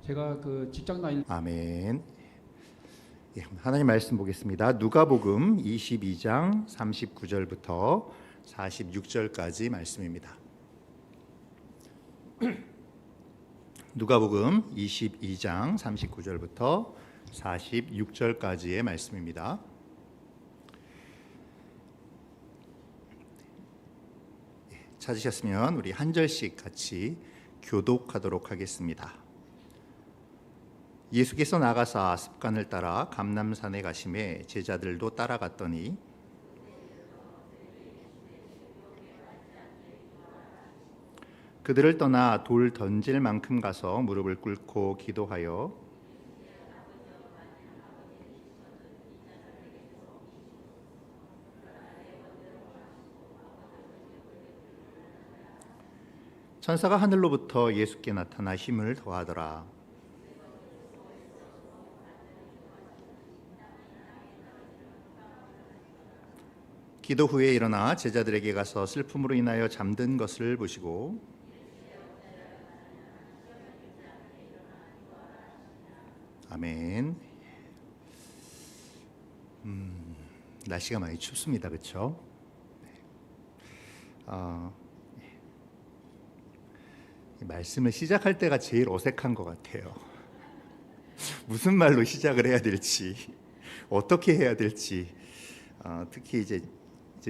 제가 그 직장 다닐 아멘. 예, 하나님 말씀 보겠습니다. 누가복음 22장 39절부터 46절까지 말씀입니다. 누가복음 22장 39절부터 46절까지의 말씀입니다. 찾으셨으면 우리 한 절씩 같이 교독하도록 하겠습니다. 예수께서 나가사 습관을 따라 감람산에 가심에 제자들도 따라갔더니 그들을 떠나 돌 던질 만큼 가서 무릎을 꿇고 기도하여 천사가 하늘로부터 예수께 나타나 힘을 더하더라. 기도 후에 일어나 제자들에게 가서 슬픔으로 인하여 잠든 것을 보시고 아멘. 날씨가 많이 춥습니다. 그렇죠? 말씀을 시작할 때가 제일 어색한 것 같아요. 무슨 말로 시작을 해야 될지, 어떻게 해야 될지. 특히 이제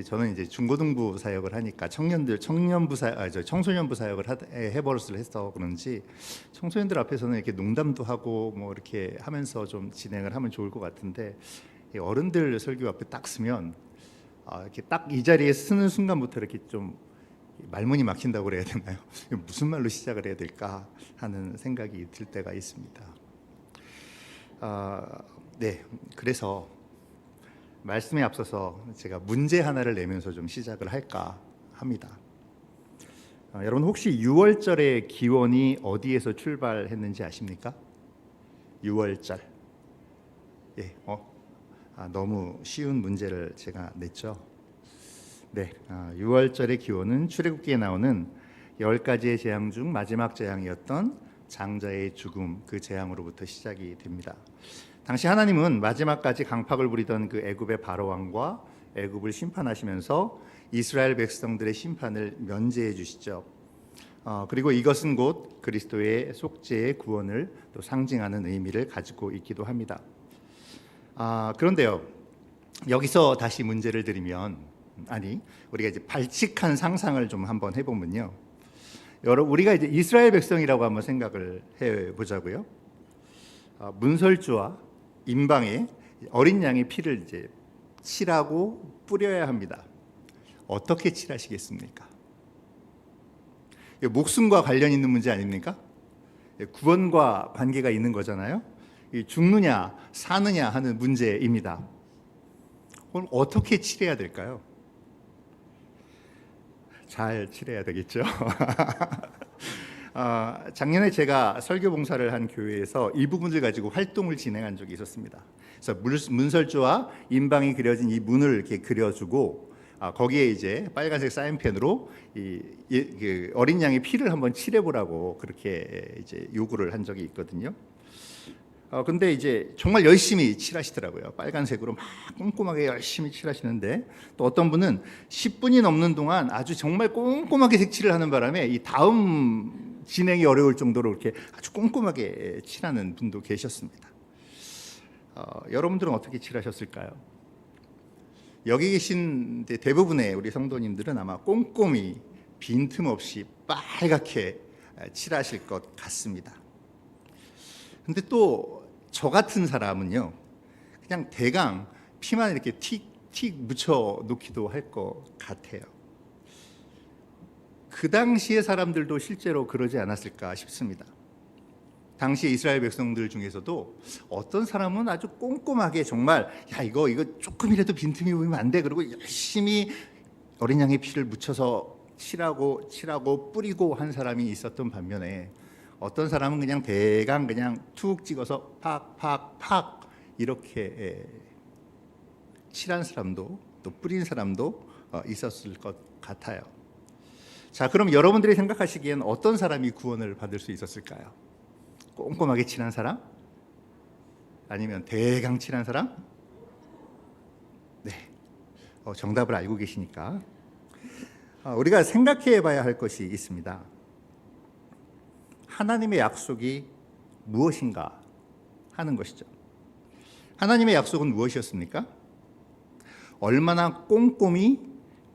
저는 이제 중고등부 사역을 하니까 청소년부 사역을 해버릇을 해서 그런지 청소년들 앞에서는 이렇게 농담도 하고 뭐 이렇게 하면서 좀 진행을 하면 좋을 것 같은데 어른들 설교 앞에 딱 쓰면 이렇게 딱 이 자리에 쓰는 순간부터 이렇게 좀 말문이 막힌다고 그래야 되나요? 무슨 말로 시작을 해야 될까 하는 생각이 들 때가 있습니다. 네, 그래서 말씀에 앞서서 제가 문제 하나를 내면서 좀 시작을 할까 합니다. 여러분 혹시 6월절의 기원이 어디에서 출발했는지 아십니까? 6월절. 예, 너무 쉬운 문제를 제가 냈죠. 네, 6월절의 기원은 출애굽기에 나오는 10가지의 재앙 중 마지막 재앙이었던 장자의 죽음, 그 재앙으로부터 시작이 됩니다. 당시 하나님은 마지막까지 강팍을 부리던 그 애굽의 바로 왕과 애굽을 심판하시면서 이스라엘 백성들의 심판을 면제해 주시죠. 그리고 이것은 곧 그리스도의 속죄의 구원을 또 상징하는 의미를 가지고 있기도 합니다. 그런데요, 여기서 다시 문제를 드리면, 우리가 이제 발칙한 상상을 좀 한번 해보면요, 우리가 이제 이스라엘 백성이라고 한번 생각을 해보자고요. 문설주와 임방에 어린 양의 피를 이제 칠하고 뿌려야 합니다. 어떻게 칠하시겠습니까? 목숨과 관련 있는 문제 아닙니까? 구원과 관계가 있는 거잖아요. 죽느냐 사느냐 하는 문제입니다. 그럼 어떻게 칠해야 될까요? 잘 칠해야 되겠죠. 작년에 제가 설교 봉사를 한 교회에서 이 부분을 가지고 활동을 진행한 적이 있었습니다. 그래서 문설주와 임방이 그려진 이 문을 이렇게 그려주고 거기에 이제 빨간색 사인펜으로 그 어린 양의 피를 한번 칠해보라고 그렇게 이제 요구를 한 적이 있거든요. 근데 이제 정말 열심히 칠하시더라고요. 빨간색으로 막 꼼꼼하게 열심히 칠하시는데 또 어떤 분은 10분이 넘는 동안 아주 정말 꼼꼼하게 색칠을 하는 바람에 이 다음 진행이 어려울 정도로 이렇게 아주 꼼꼼하게 칠하는 분도 계셨습니다. 여러분들은 어떻게 칠하셨을까요? 여기 계신 대부분의 우리 성도님들은 아마 꼼꼼히 빈틈없이 빨갛게 칠하실 것 같습니다. 근데 또 저 같은 사람은요, 그냥 대강 피만 이렇게 틱틱 묻혀 놓기도 할 것 같아요. 그 당시의 사람들도 실제로 그러지 않았을까 싶습니다. 당시 이스라엘 백성들 중에서도 어떤 사람은 아주 꼼꼼하게 정말 이거 조금이라도 빈틈이 보이면 안 돼, 그리고 열심히 어린 양의 피를 묻혀서 칠하고 뿌리고 한 사람이 있었던 반면에 어떤 사람은 그냥 대강 그냥 툭 찍어서 팍팍팍 이렇게 칠한 사람도 또 뿌린 사람도 있었을 것 같아요. 자, 그럼 여러분들이 생각하시기엔 어떤 사람이 구원을 받을 수 있었을까요? 꼼꼼하게 친한 사람? 아니면 대강 친한 사람? 네, 정답을 알고 계시니까 우리가 생각해 봐야 할 것이 있습니다. 하나님의 약속이 무엇인가 하는 것이죠. 하나님의 약속은 무엇이었습니까? 얼마나 꼼꼼히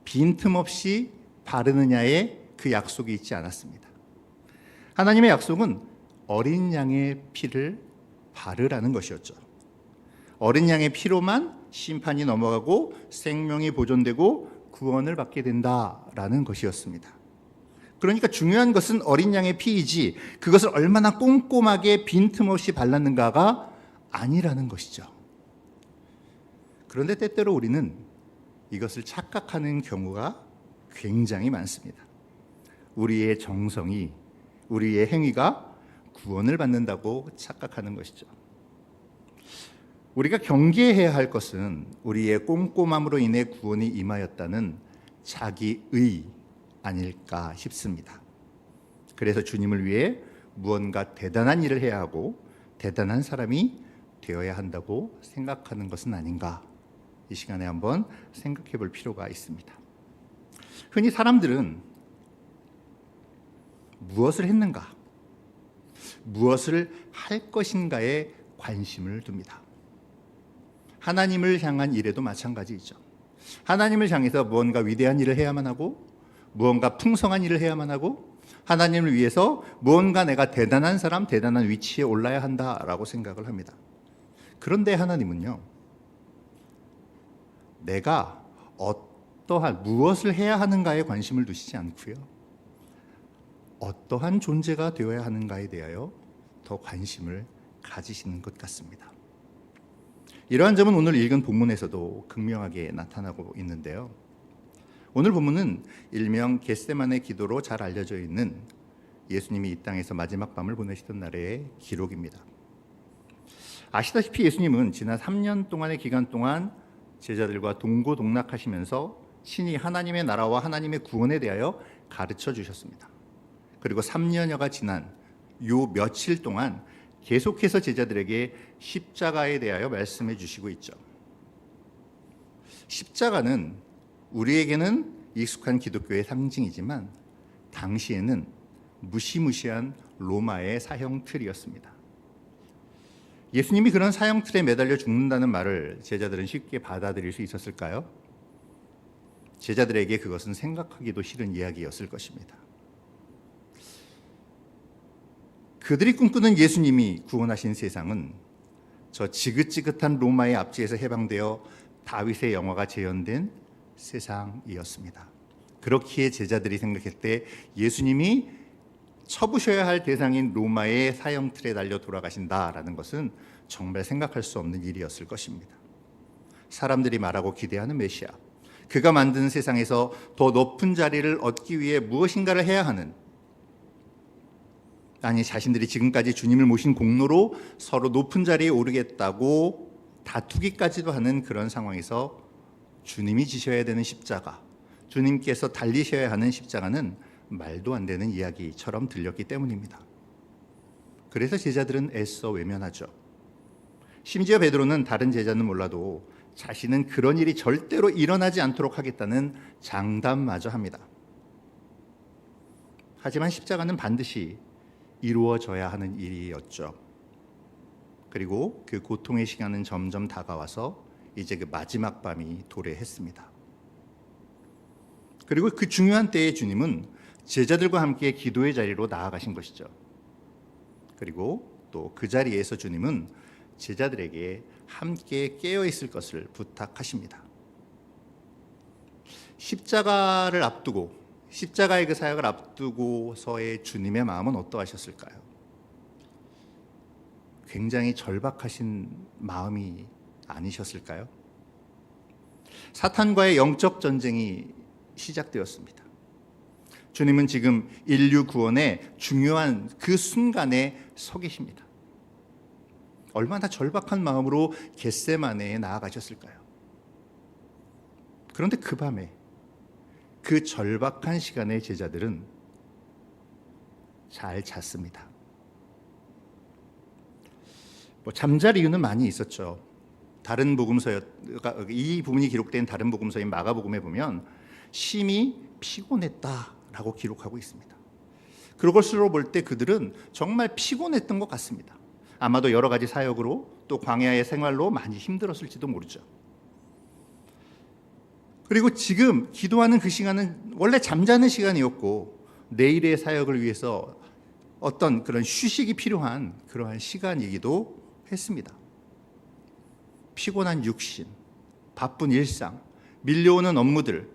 빈틈없이 바르느냐에 그 약속이 있지 않았습니다. 하나님의 약속은 어린 양의 피를 바르라는 것이었죠. 어린 양의 피로만 심판이 넘어가고 생명이 보존되고 구원을 받게 된다라는 것이었습니다. 그러니까 중요한 것은 어린 양의 피이지 그것을 얼마나 꼼꼼하게 빈틈없이 발랐는가가 아니라는 것이죠. 그런데 때때로 우리는 이것을 착각하는 경우가 굉장히 많습니다. 우리의 정성이, 우리의 행위가 구원을 받는다고 착각하는 것이죠. 우리가 경계해야 할 것은 우리의 꼼꼼함으로 인해 구원이 임하였다는 자기의 아닐까 싶습니다. 그래서 주님을 위해 무언가 대단한 일을 해야 하고 대단한 사람이 되어야 한다고 생각하는 것은 아닌가, 이 시간에 한번 생각해 볼 필요가 있습니다. 흔히 사람들은 무엇을 했는가, 무엇을 할 것인가에 관심을 둡니다. 하나님을 향한 일에도 마찬가지이죠. 하나님을 향해서 무언가 위대한 일을 해야만 하고 무언가 풍성한 일을 해야만 하고 하나님을 위해서 무언가 내가 대단한 사람, 대단한 위치에 올라야 한다라고 생각을 합니다. 그런데 하나님은요, 내가 어떠한 무엇을 해야 하는가에 관심을 두시지 않고요, 어떠한 존재가 되어야 하는가에 대하여 더 관심을 가지시는 것 같습니다. 이러한 점은 오늘 읽은 본문에서도 극명하게 나타나고 있는데요. 오늘 본문은 일명 겟세마네 기도로 잘 알려져 있는 예수님이 이 땅에서 마지막 밤을 보내시던 날의 기록입니다. 아시다시피 예수님은 지난 3년 동안의 기간 동안 제자들과 동고동락하시면서 친히 하나님의 나라와 하나님의 구원에 대하여 가르쳐 주셨습니다. 그리고 3년여가 지난 요 며칠 동안 계속해서 제자들에게 십자가에 대하여 말씀해 주시고 있죠. 십자가는 우리에게는 익숙한 기독교의 상징이지만 당시에는 무시무시한 로마의 사형틀이었습니다. 예수님이 그런 사형틀에 매달려 죽는다는 말을 제자들은 쉽게 받아들일 수 있었을까요? 제자들에게 그것은 생각하기도 싫은 이야기였을 것입니다. 그들이 꿈꾸는 예수님이 구원하신 세상은 저 지긋지긋한 로마의 압제에서 해방되어 다윗의 영화가 재현된 세상이었습니다. 그렇기에 제자들이 생각할 때 예수님이 쳐부셔야 할 대상인 로마의 사형틀에 달려 돌아가신다라는 것은 정말 생각할 수 없는 일이었을 것입니다. 사람들이 말하고 기대하는 메시아, 그가 만든 세상에서 더 높은 자리를 얻기 위해 무엇인가를 해야 하는, 아니 자신들이 지금까지 주님을 모신 공로로 서로 높은 자리에 오르겠다고 다투기까지도 하는 그런 상황에서 주님이 지셔야 되는 십자가, 주님께서 달리셔야 하는 십자가는 말도 안 되는 이야기처럼 들렸기 때문입니다. 그래서 제자들은 애써 외면하죠. 심지어 베드로는 다른 제자는 몰라도 자신은 그런 일이 절대로 일어나지 않도록 하겠다는 장담마저 합니다. 하지만 십자가는 반드시 이루어져야 하는 일이었죠. 그리고 그 고통의 시간은 점점 다가와서 이제 그 마지막 밤이 도래했습니다. 그리고 그 중요한 때에 주님은 제자들과 함께 기도의 자리로 나아가신 것이죠. 그리고 또 그 자리에서 주님은 제자들에게 함께 깨어 있을 것을 부탁하십니다. 십자가를 앞두고, 십자가의 그 사역을 앞두고서의 주님의 마음은 어떠하셨을까요? 굉장히 절박하신 마음이 아니셨을까요? 사탄과의 영적 전쟁이 시작되었습니다. 주님은 지금 인류 구원의 중요한 그 순간에 서 계십니다. 얼마나 절박한 마음으로 겟세마네에 나아가셨을까요? 그런데 그 밤에, 그 절박한 시간에 제자들은 잘 잤습니다. 뭐 잠잘 이유는 많이 있었죠. 다른 복음서, 이 부분이 기록된 다른 복음서인 마가복음에 보면 심히 피곤했다라고 기록하고 있습니다. 그것으로 볼 때 그들은 정말 피곤했던 것 같습니다. 아마도 여러 가지 사역으로 또 광야의 생활로 많이 힘들었을지도 모르죠. 그리고 지금 기도하는 그 시간은 원래 잠자는 시간이었고 내일의 사역을 위해서 어떤 그런 휴식이 필요한 그러한 시간이기도 했습니다. 피곤한 육신, 바쁜 일상, 밀려오는 업무들,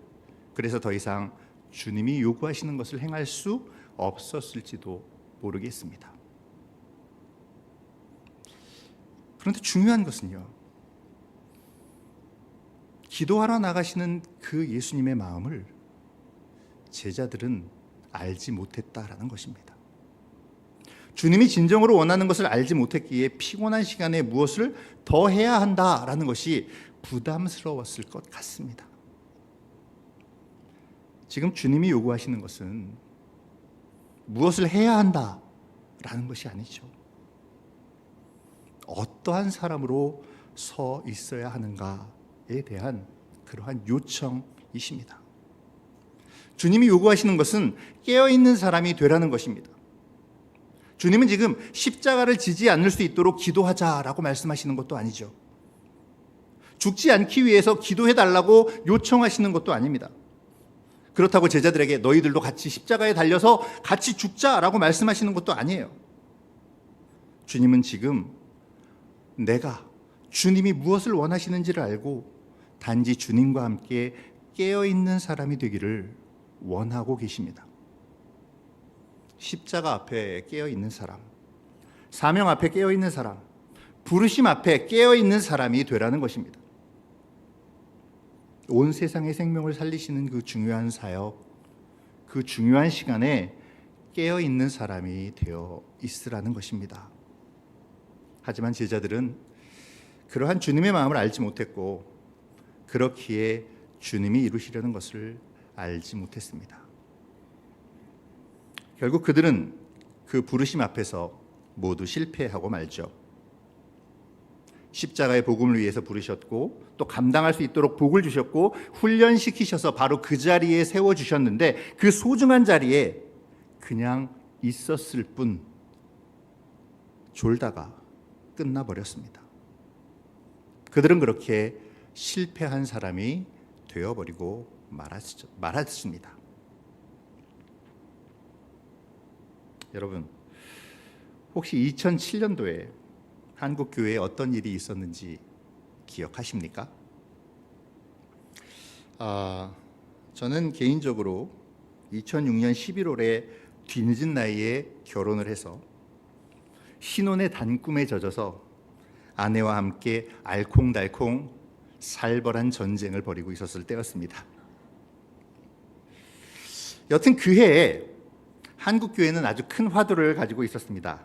그래서 더 이상 주님이 요구하시는 것을 행할 수 없었을지도 모르겠습니다. 그런데 중요한 것은요, 기도하러 나가시는 그 예수님의 마음을 제자들은 알지 못했다라는 것입니다. 주님이 진정으로 원하는 것을 알지 못했기에 피곤한 시간에 무엇을 더 해야 한다라는 것이 부담스러웠을 것 같습니다. 지금 주님이 요구하시는 것은 무엇을 해야 한다라는 것이 아니죠. 어떠한 사람으로 서 있어야 하는가에 대한 그러한 요청이십니다. 주님이 요구하시는 것은 깨어있는 사람이 되라는 것입니다. 주님은 지금 십자가를 지지 않을 수 있도록 기도하자라고 말씀하시는 것도 아니죠. 죽지 않기 위해서 기도해달라고 요청하시는 것도 아닙니다. 그렇다고 제자들에게 너희들도 같이 십자가에 달려서 같이 죽자라고 말씀하시는 것도 아니에요. 주님은 지금 내가 주님이 무엇을 원하시는지를 알고 단지 주님과 함께 깨어있는 사람이 되기를 원하고 계십니다. 십자가 앞에 깨어있는 사람, 사명 앞에 깨어있는 사람, 부르심 앞에 깨어있는 사람이 되라는 것입니다. 온 세상의 생명을 살리시는 그 중요한 사역, 그 중요한 시간에 깨어있는 사람이 되어 있으라는 것입니다. 하지만 제자들은 그러한 주님의 마음을 알지 못했고 그렇기에 주님이 이루시려는 것을 알지 못했습니다. 결국 그들은 그 부르심 앞에서 모두 실패하고 말죠. 십자가의 복음을 위해서 부르셨고 또 감당할 수 있도록 복을 주셨고 훈련시키셔서 바로 그 자리에 세워주셨는데 그 소중한 자리에 그냥 있었을 뿐 졸다가 끝나버렸습니다. 그들은 그렇게 실패한 사람이 되어버리고 말았습니다. 여러분, 혹시 2007년도에 한국 교회에 어떤 일이 있었는지 기억하십니까? 저는 개인적으로 2006년 11월에 뒤늦은 나이에 결혼을 해서 신혼의 단꿈에 젖어서 아내와 함께 알콩달콩 살벌한 전쟁을 벌이고 있었을 때였습니다. 여튼 그 해에 한국 교회는 아주 큰 화두를 가지고 있었습니다.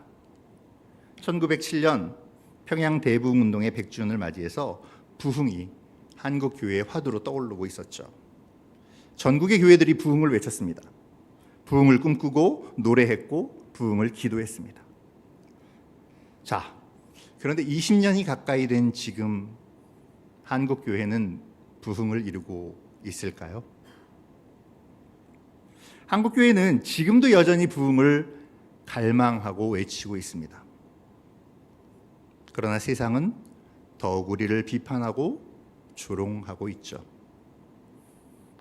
1907년 평양 대부흥운동의 100주년을 맞이해서 부흥이 한국 교회의 화두로 떠오르고 있었죠. 전국의 교회들이 부흥을 외쳤습니다. 부흥을 꿈꾸고 노래했고 부흥을 기도했습니다. 자, 그런데 20년이 가까이 된 지금 한국 교회는 부흥을 이루고 있을까요? 한국 교회는 지금도 여전히 부흥을 갈망하고 외치고 있습니다. 그러나 세상은 더욱 우리를 비판하고 조롱하고 있죠.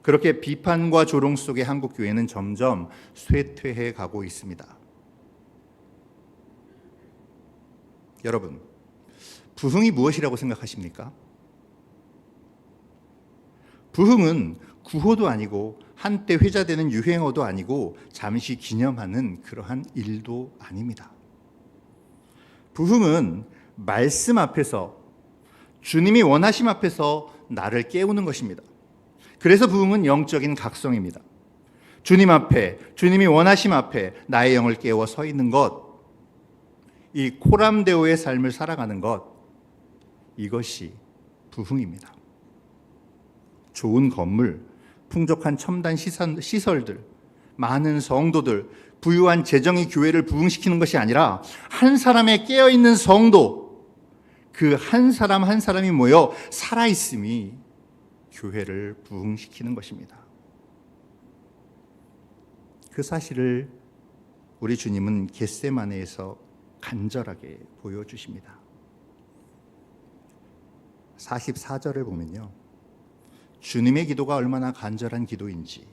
그렇게 비판과 조롱 속에 한국 교회는 점점 쇠퇴해 가고 있습니다. 여러분, 부흥이 무엇이라고 생각하십니까? 부흥은 구호도 아니고 한때 회자되는 유행어도 아니고 잠시 기념하는 그러한 일도 아닙니다. 부흥은 말씀 앞에서 주님이 원하심 앞에서 나를 깨우는 것입니다. 그래서 부흥은 영적인 각성입니다. 주님 앞에, 주님이 원하심 앞에 나의 영을 깨워 서 있는 것, 이 코람데오의 삶을 살아가는 것, 이것이 부흥입니다. 좋은 건물, 풍족한 첨단 시설들, 많은 성도들, 부유한 재정이 교회를 부흥시키는 것이 아니라 한 사람의 깨어있는 성도, 그 한 사람 한 사람이 모여 살아있음이 교회를 부흥시키는 것입니다. 그 사실을 우리 주님은 겟세마네에서 간절하게 보여주십니다. 44절을 보면요, 주님의 기도가 얼마나 간절한 기도인지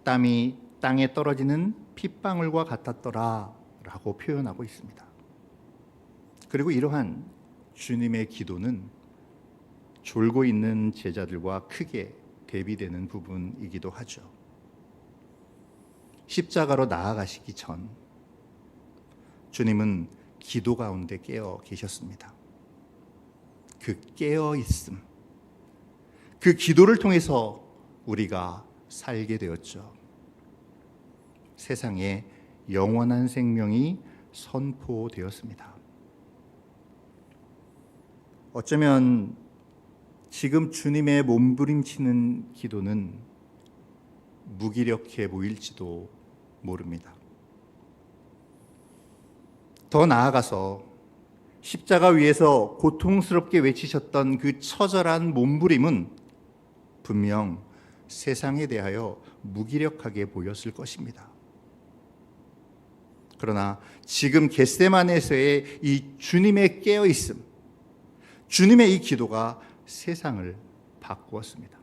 땀이 땅에 떨어지는 핏방울과 같았더라 라고 표현하고 있습니다. 그리고 이러한 주님의 기도는 졸고 있는 제자들과 크게 대비되는 부분이기도 하죠. 십자가로 나아가시기 전 주님은 기도 가운데 깨어 계셨습니다. 그 깨어 있음, 그 기도를 통해서 우리가 살게 되었죠. 세상에 영원한 생명이 선포되었습니다. 어쩌면 지금 주님의 몸부림치는 기도는 무기력해 보일지도 모릅니다. 더 나아가서 십자가 위에서 고통스럽게 외치셨던 그 처절한 몸부림은 분명 세상에 대하여 무기력하게 보였을 것입니다. 그러나 지금 겟세마네에서의 이 주님의 깨어있음, 주님의 이 기도가 세상을 바꾸었습니다.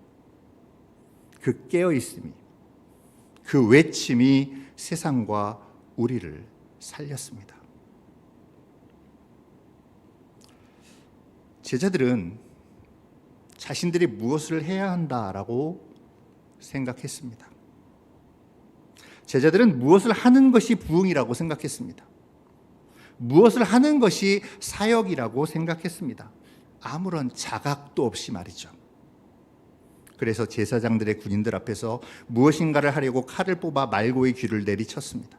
그 깨어있음이, 그 외침이 세상과 우리를 살렸습니다. 제자들은 자신들이 무엇을 해야 한다라고 생각했습니다. 제자들은 무엇을 하는 것이 부흥이라고 생각했습니다. 무엇을 하는 것이 사역이라고 생각했습니다. 아무런 자각도 없이 말이죠. 그래서 제사장들의 군인들 앞에서 무엇인가를 하려고 칼을 뽑아 말고의 귀를 내리쳤습니다.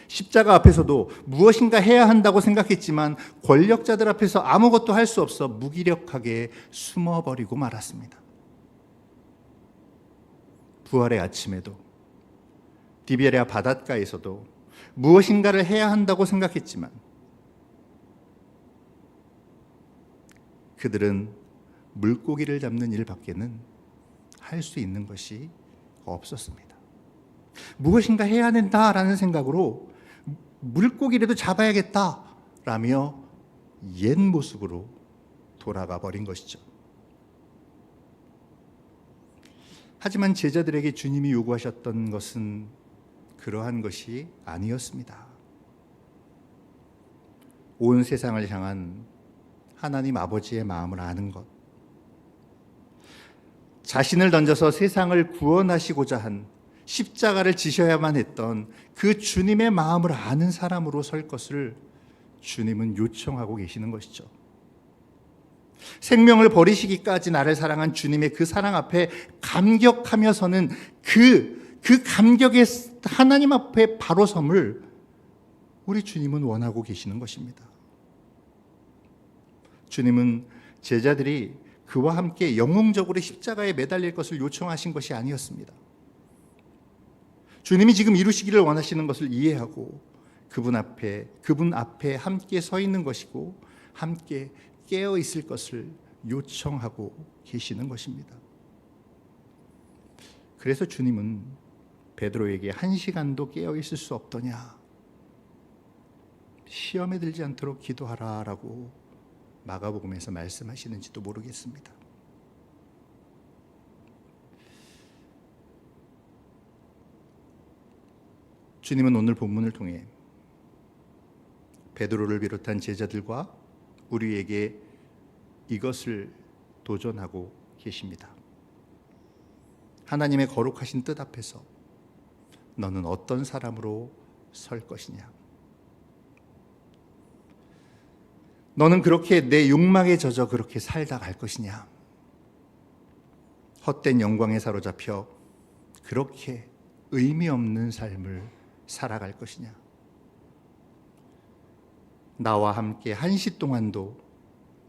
십자가 앞에서도 무엇인가 해야 한다고 생각했지만 권력자들 앞에서 아무것도 할 수 없어 무기력하게 숨어버리고 말았습니다. 부활의 아침에도 디베랴 바닷가에서도 무엇인가를 해야 한다고 생각했지만 그들은 물고기를 잡는 일밖에는 할 수 있는 것이 없었습니다. 무엇인가 해야 된다라는 생각으로 물고기라도 잡아야겠다라며 옛 모습으로 돌아가 버린 것이죠. 하지만 제자들에게 주님이 요구하셨던 것은 그러한 것이 아니었습니다. 온 세상을 향한 하나님 아버지의 마음을 아는 것, 자신을 던져서 세상을 구원하시고자 한 십자가를 지셔야만 했던 그 주님의 마음을 아는 사람으로 설 것을 주님은 요청하고 계시는 것이죠. 생명을 버리시기까지 나를 사랑한 주님의 그 사랑 앞에 감격하며 서는 그 감격의 하나님 앞에 바로 섬을 우리 주님은 원하고 계시는 것입니다. 주님은 제자들이 그와 함께 영웅적으로 십자가에 매달릴 것을 요청하신 것이 아니었습니다. 주님이 지금 이루시기를 원하시는 것을 이해하고 그분 앞에 함께 서 있는 것이고 함께 깨어 있을 것을 요청하고 계시는 것입니다. 그래서 주님은 베드로에게 1시간도 깨어 있을 수 없더냐, 시험에 들지 않도록 기도하라라고 마가복음에서 말씀하시는지도 모르겠습니다. 주님은 오늘 본문을 통해 베드로를 비롯한 제자들과 우리에게 이것을 도전하고 계십니다. 하나님의 거룩하신 뜻 앞에서 너는 어떤 사람으로 설 것이냐? 너는 그렇게 내 욕망에 젖어 그렇게 살다 갈 것이냐? 헛된 영광에 사로잡혀 그렇게 의미 없는 삶을 살아갈 것이냐? 나와 함께 1시 동안도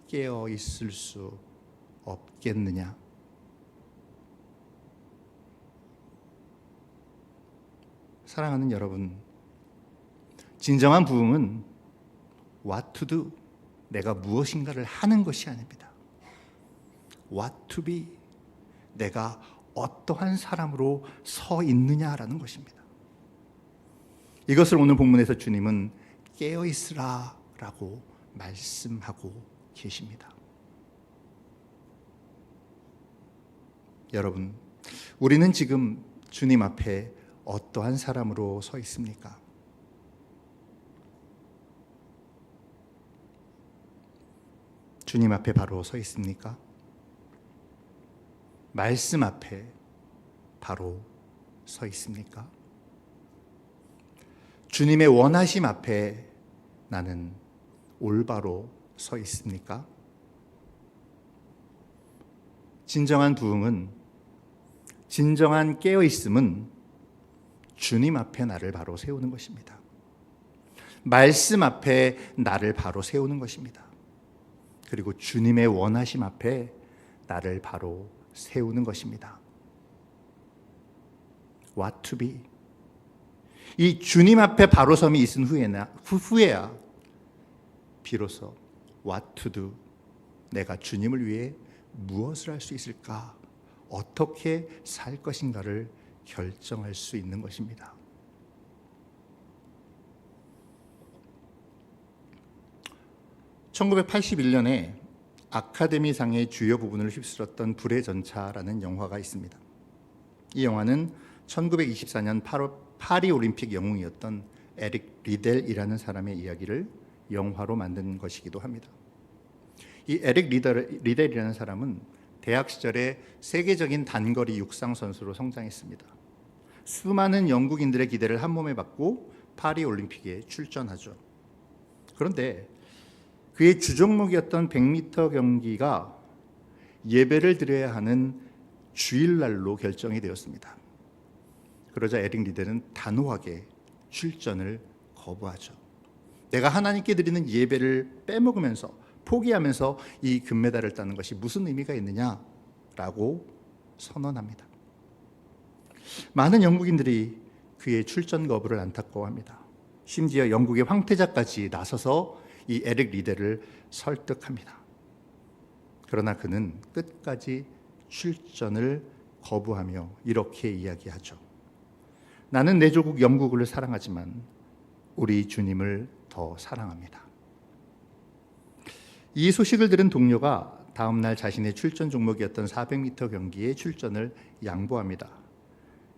깨어 있을 수 없겠느냐? 사랑하는 여러분, 진정한 부흥은 what to do, 내가 무엇인가를 하는 것이 아닙니다. What to be, 내가 어떠한 사람으로 서 있느냐라는 것입니다. 이것을 오늘 본문에서 주님은 깨어있으라 라고 말씀하고 계십니다. 여러분, 우리는 지금 주님 앞에 어떠한 사람으로 서 있습니까? 주님 앞에 바로 서 있습니까? 말씀 앞에 바로 서 있습니까? 주님의 원하심 앞에 나는 올바로 서 있습니까? 진정한 부흥은, 진정한 깨어있음은 주님 앞에 나를 바로 세우는 것입니다. 말씀 앞에 나를 바로 세우는 것입니다. 그리고 주님의 원하심 앞에 나를 바로 세우는 것입니다. What to be. 이 주님 앞에 바로 섬이 있은 후에야 비로소 what to do. 내가 주님을 위해 무엇을 할 수 있을까? 어떻게 살 것인가를 결정할 수 있는 것입니다. (1981년에) 아카데미상의 주요 부분을 휩쓸었던 불의 전차라는 영화가 있습니다. 이 영화는 1924년 파리 올림픽 영웅이었던 에릭 리델이라는 사람의 이야기를 영화로 만든 것이기도 합니다. 이 에릭 리델이라는 사람은 대학 시절에 세계적인 단거리 육상 선수로 성장했습니다. 수많은 영국인들의 기대를 한 몸에 받고 파리 올림픽에 출전하죠. 그런데 그의 주종목이었던 100m 경기가 예배를 드려야 하는 주일날로 결정이 되었습니다. 그러자 에릭 리델은 단호하게 출전을 거부하죠. 내가 하나님께 드리는 예배를 빼먹으면서, 포기하면서 이 금메달을 따는 것이 무슨 의미가 있느냐라고 선언합니다. 많은 영국인들이 그의 출전 거부를 안타까워합니다. 심지어 영국의 황태자까지 나서서 이 에릭 리델을 설득합니다. 그러나 그는 끝까지 출전을 거부하며 이렇게 이야기하죠. 나는 내 조국 영국을 사랑하지만 우리 주님을 더 사랑합니다. 이 소식을 들은 동료가 다음 날 자신의 출전 종목이었던 400m 경기에 출전을 양보합니다.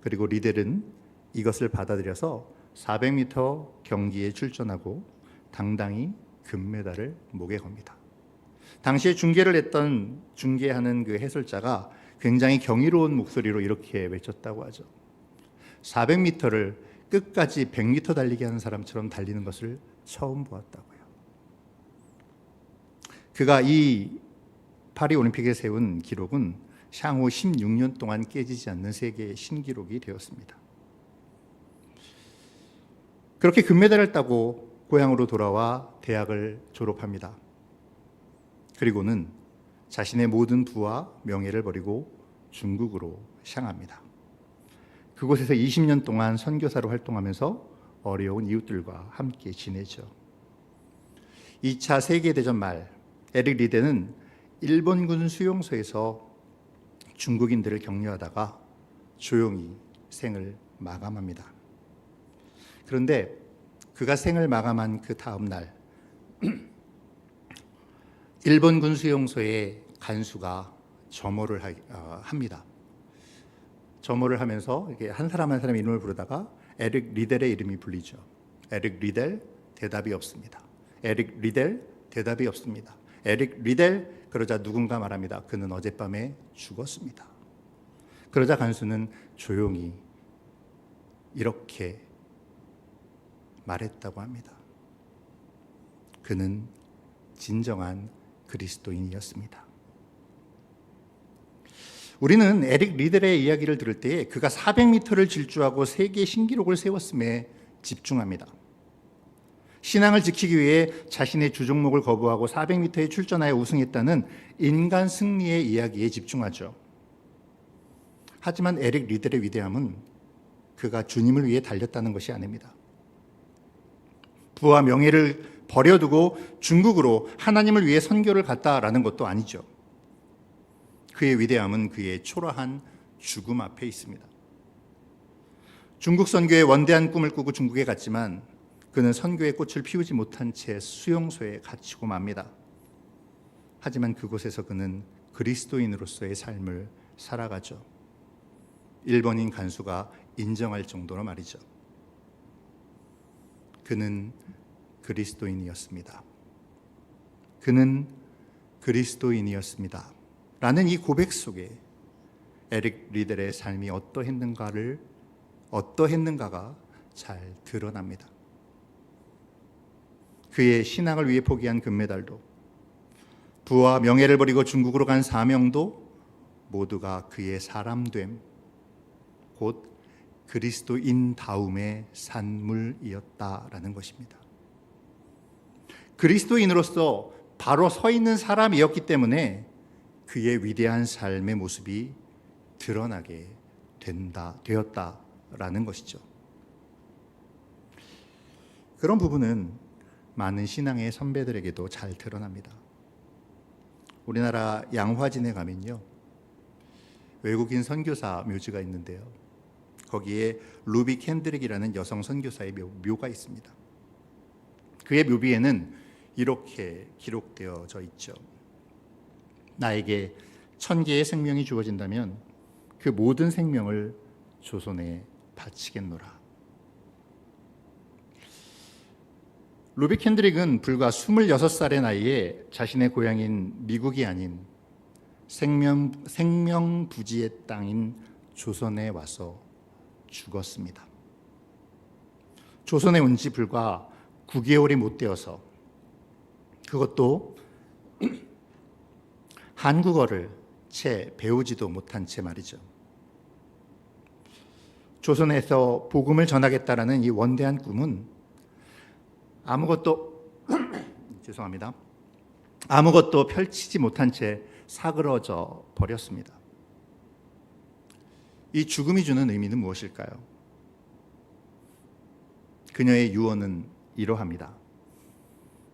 그리고 리델은 이것을 받아들여서 400m 경기에 출전하고 당당히 금메달을 목에 겁니다. 당시에 중계하는 그 해설자가 굉장히 경이로운 목소리로 이렇게 외쳤다고 하죠. 400m를 끝까지 100m 달리게 하는 사람처럼 달리는 것을 처음 보았다고요. 그가 이 파리 올림픽에 세운 기록은 향후 16년 동안 깨지지 않는 세계 신기록이 되었습니다. 그렇게 금메달을 따고 고향으로 돌아와 대학을 졸업합니다. 그리고는 자신의 모든 부와 명예를 버리고 중국으로 향합니다. 그곳에서 20년 동안 선교사로 활동하면서 어려운 이웃들과 함께 지내죠. 2차 세계대전 말 에릭 리델은 일본군 수용소에서 중국인들을 격려하다가 조용히 생을 마감합니다. 그런데 그가 생을 마감한 그 다음 날 일본군 수용소의 간수가 점호를 합니다. 점호를 하면서 이렇게 한 사람 한 사람 이름을 부르다가 에릭 리델의 이름이 불리죠. 에릭 리델, 대답이 없습니다. 에릭 리델, 대답이 없습니다. 에릭 리델, 그러자 누군가 말합니다. 그는 어젯밤에 죽었습니다. 그러자 간수는 조용히 이렇게 말했다고 합니다. 그는 진정한 그리스도인이었습니다. 우리는 에릭 리델의 이야기를 들을 때 그가 400m를 질주하고 세계 신기록을 세웠음에 집중합니다. 신앙을 지키기 위해 자신의 주종목을 거부하고 400m에 출전하여 우승했다는 인간 승리의 이야기에 집중하죠. 하지만 에릭 리델의 위대함은 그가 주님을 위해 달렸다는 것이 아닙니다. 부와 명예를 버려두고 중국으로 하나님을 위해 선교를 갔다라는 것도 아니죠. 그의 위대함은 그의 초라한 죽음 앞에 있습니다. 중국 선교의 원대한 꿈을 꾸고 중국에 갔지만 그는 선교의 꽃을 피우지 못한 채 수용소에 갇히고 맙니다. 하지만 그곳에서 그는 그리스도인으로서의 삶을 살아가죠. 일본인 간수가 인정할 정도로 말이죠. 그는 그리스도인이었습니다. 그는 그리스도인이었습니다. 라는 이 고백 속에 에릭 리델의 삶이 어떠했는가가 잘 드러납니다. 그의 신앙을 위해 포기한 금메달도, 부와 명예를 버리고 중국으로 간 사명도 모두가 그의 사람됨, 곧 그리스도인다움의 산물이었다라는 것입니다. 그리스도인으로서 바로 서 있는 사람이었기 때문에 그의 위대한 삶의 모습이 드러나게 되었다라는 것이죠. 그런 부분은 많은 신앙의 선배들에게도 잘 드러납니다. 우리나라 양화진에 가면요, 외국인 선교사 묘지가 있는데요, 거기에 루비 캔드릭이라는 여성 선교사의 묘가 있습니다. 그의 묘비에는 이렇게 기록되어져 있죠. 나에게 1000개의 생명이 주어진다면 그 모든 생명을 조선에 바치겠노라. 루비 캔드릭은 불과 26살의 나이에 자신의 고향인 미국이 아닌 생명부지의 땅인 조선에 와서 죽었습니다. 조선에 온 지 불과 9개월이 못 되어서, 그것도 한국어를 채 배우지도 못한 채 말이죠. 조선에서 복음을 전하겠다라는 이 원대한 꿈은 아무것도 펼치지 못한 채 사그러져 버렸습니다. 이 죽음이 주는 의미는 무엇일까요? 그녀의 유언은 이러합니다.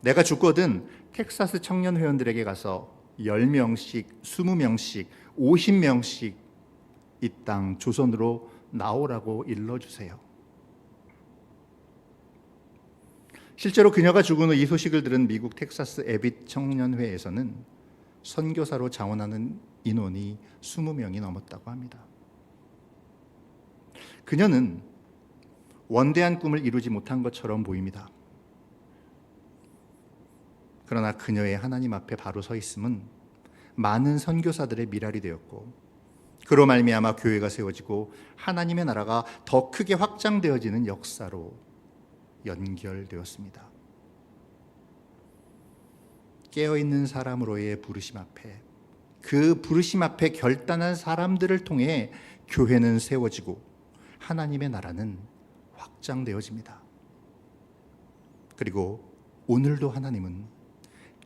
내가 죽거든 텍사스 청년 회원들에게 가서 10명씩, 20명씩, 50명씩 이 땅 조선으로 나오라고 일러주세요. 실제로 그녀가 죽은 후 이 소식을 들은 미국 텍사스 에빗 청년회에서는 선교사로 자원하는 인원이 20명이 넘었다고 합니다. 그녀는 원대한 꿈을 이루지 못한 것처럼 보입니다. 그러나 그녀의 하나님 앞에 바로 서 있음은 많은 선교사들의 미랄이 되었고, 그로 말미암아 교회가 세워지고 하나님의 나라가 더 크게 확장되어지는 역사로 연결되었습니다. 깨어있는 사람으로의 부르심 앞에, 그 부르심 앞에 결단한 사람들을 통해 교회는 세워지고 하나님의 나라는 확장되어집니다. 그리고 오늘도 하나님은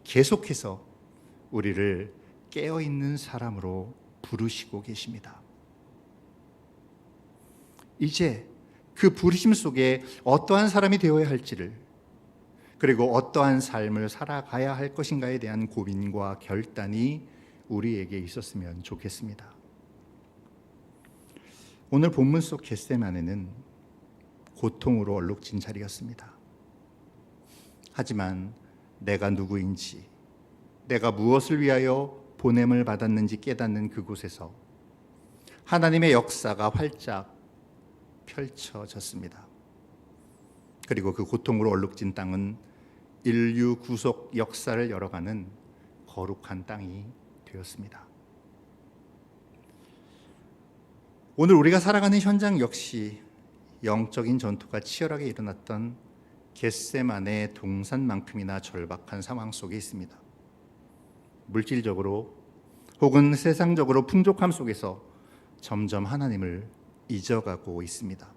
계속해서 우리를 깨어있는 사람으로 부르시고 계십니다. 이제 그 부르심 속에 어떠한 사람이 되어야 할지를, 그리고 어떠한 삶을 살아가야 할 것인가에 대한 고민과 결단이 우리에게 있었으면 좋겠습니다. 오늘 본문 속 겟세마네는 고통으로 얼룩진 자리였습니다. 하지만 내가 누구인지, 내가 무엇을 위하여 보냄을 받았는지 깨닫는 그곳에서 하나님의 역사가 활짝 펼쳐졌습니다. 그리고 그 고통으로 얼룩진 땅은 인류 구속 역사를 열어가는 거룩한 땅이 되었습니다. 오늘 우리가 살아가는 현장 역시 영적인 전투가 치열하게 일어났던 겟세마네 동산만큼이나 절박한 상황 속에 있습니다. 물질적으로 혹은 세상적으로 풍족함 속에서 점점 하나님을 잊어가고 있습니다.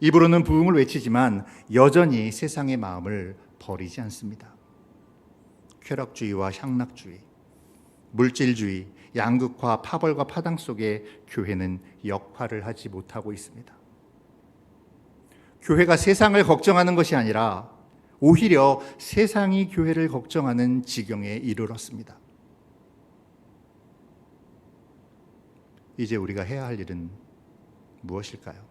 입으로는 부흥을 외치지만 여전히 세상의 마음을 버리지 않습니다. 쾌락주의와 향락주의, 물질주의, 양극화, 파벌과 파당 속에 교회는 역할을 하지 못하고 있습니다. 교회가 세상을 걱정하는 것이 아니라 오히려 세상이 교회를 걱정하는 지경에 이르렀습니다. 이제 우리가 해야 할 일은 무엇일까요?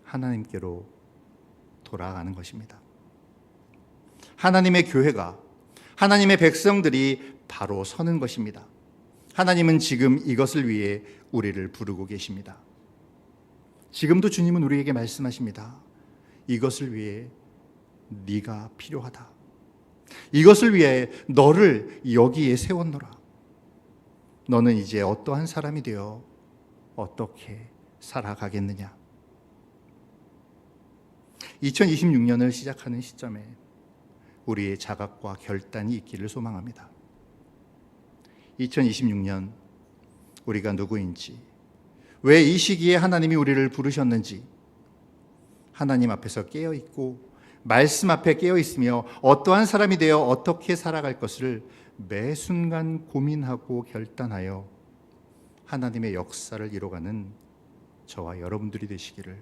하나님께로 돌아가는 것입니다. 하나님의 교회가, 하나님의 백성들이 바로 서는 것입니다. 하나님은 지금 이것을 위해 우리를 부르고 계십니다. 지금도 주님은 우리에게 말씀하십니다. 이것을 위해 네가 필요하다. 이것을 위해 너를 여기에 세웠노라. 너는 이제 어떠한 사람이 되어 어떻게 살아가겠느냐. 2026년을 시작하는 시점에 우리의 자각과 결단이 있기를 소망합니다. 2026년 우리가 누구인지, 왜 이 시기에 하나님이 우리를 부르셨는지, 하나님 앞에서 깨어있고 말씀 앞에 깨어있으며 어떠한 사람이 되어 어떻게 살아갈 것을 매 순간 고민하고 결단하여 하나님의 역사를 이뤄가는 저와 여러분들이 되시기를,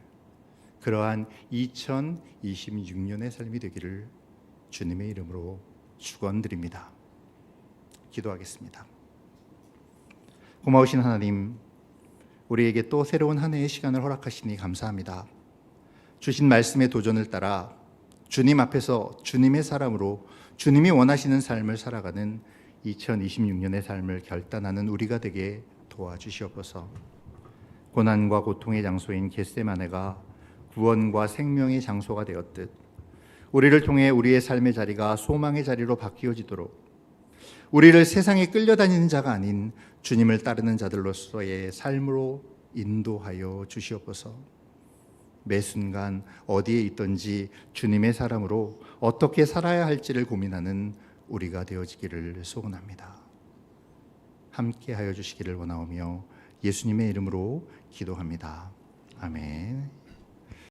그러한 2026년의 삶이 되기를 주님의 이름으로 축원드립니다. 기도하겠습니다. 고마우신 하나님, 우리에게 또 새로운 한 해의 시간을 허락하시니 감사합니다. 주신 말씀의 도전을 따라 주님 앞에서 주님의 사람으로 주님이 원하시는 삶을 살아가는 2026년의 삶을 결단하는 우리가 되게 도와주시옵소서. 고난과 고통의 장소인 겟세마네가 구원과 생명의 장소가 되었듯 우리를 통해 우리의 삶의 자리가 소망의 자리로 바뀌어지도록, 우리를 세상에 끌려다니는 자가 아닌 주님을 따르는 자들로서의 삶으로 인도하여 주시옵소서. 매 순간 어디에 있든지 주님의 사람으로 어떻게 살아야 할지를 고민하는 우리가 되어지기를 소원합니다. 함께하여 주시기를 원하오며 예수님의 이름으로 기도합니다. 아멘.